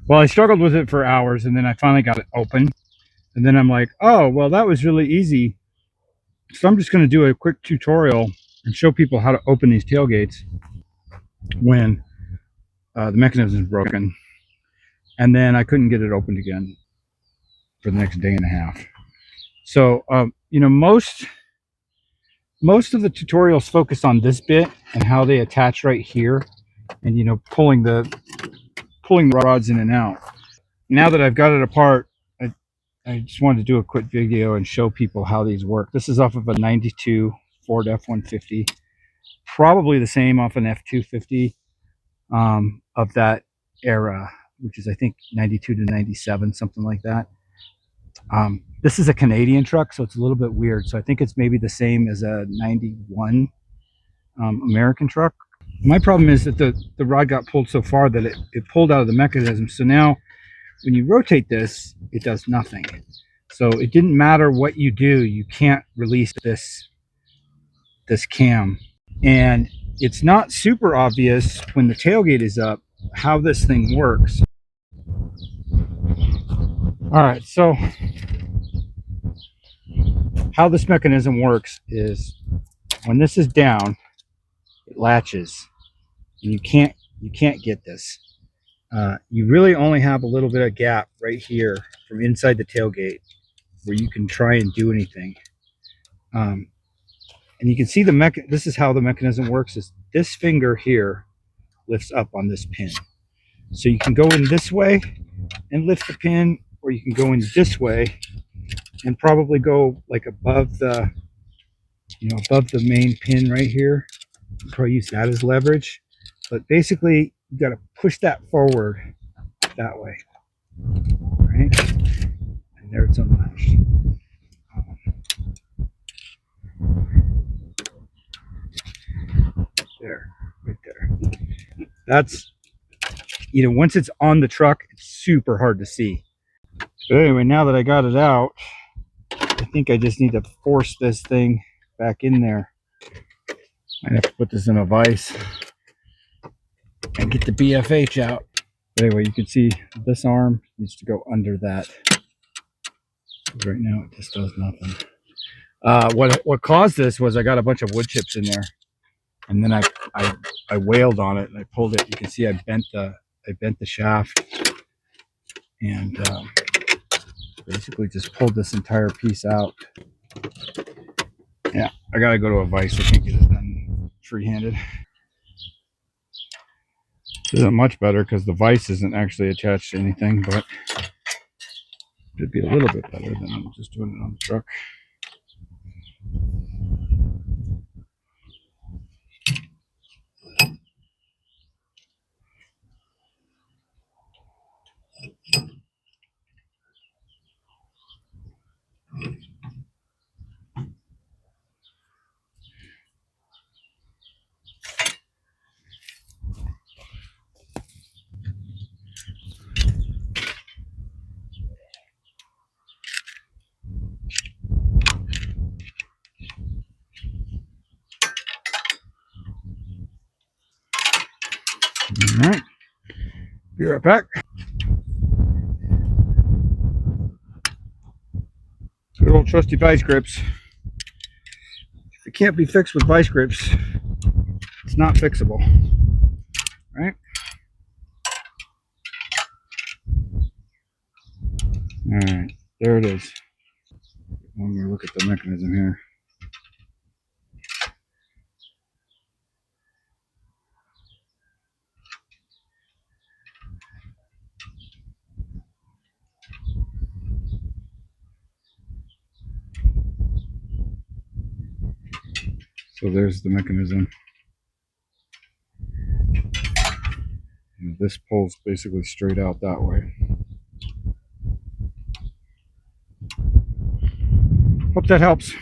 Well, I struggled with it for hours, and then I finally got it open. And then I'm like, oh, well, that was really easy. So I'm just going to do a quick tutorial and show people how to open these tailgates when the mechanism is broken. And then I couldn't get it opened again for the next day and a half. So, you know, most of the tutorials focus on this bit and how they attach right here, and, you know, pulling the rods in and out. Now that I've got it apart, I just wanted to do a quick video and show people how these work. This is off of a 92 Ford F-150, probably the same off an F-250 of that era, which is I think 92 to 97, something like that. This is a Canadian truck, so it's a little bit weird. So I think it's maybe the same as a 91 American truck. My problem is that the rod got pulled so far that it pulled out of the mechanism. So now when you rotate this, it does nothing. So it didn't matter what you do, you can't release this cam. And it's not super obvious when the tailgate is up how this thing works. All right, so how this mechanism works is when this is down, it latches. And you can't get this. You really only have a little bit of gap right here from inside the tailgate where you can try and do anything. And you can see this is how the mechanism works, is this finger here lifts up on this pin. So you can go in this way and lift the pin, or you can go in this way and probably go like above the, you know, above the main pin right here. Probably use that as leverage. But basically, you got to push that forward that way, right? And there it's unlatched. There, right there. That's, you know, once it's on the truck, it's super hard to see. But anyway, now that I got it out, I think I just need to force this thing back in there. I have to put this in a vise and get the BFH out. But anyway, you can see this arm needs to go under that. Right now it just does nothing. What caused this was I got a bunch of wood chips in there, and then I wailed on it and I pulled it. You can see I bent the shaft, and basically just pulled this entire piece out. Yeah, I gotta go to a vise. I can't get this done free-handed. This isn't much better because the vise isn't actually attached to anything, but it'd be a little bit better than just doing it on the truck. All right, be right back. Good old trusty vice grips. If it can't be fixed with vice grips, it's not fixable, right? All right, there it is. One more look at the mechanism here. So there's the mechanism. And this pulls basically straight out that way. Hope that helps.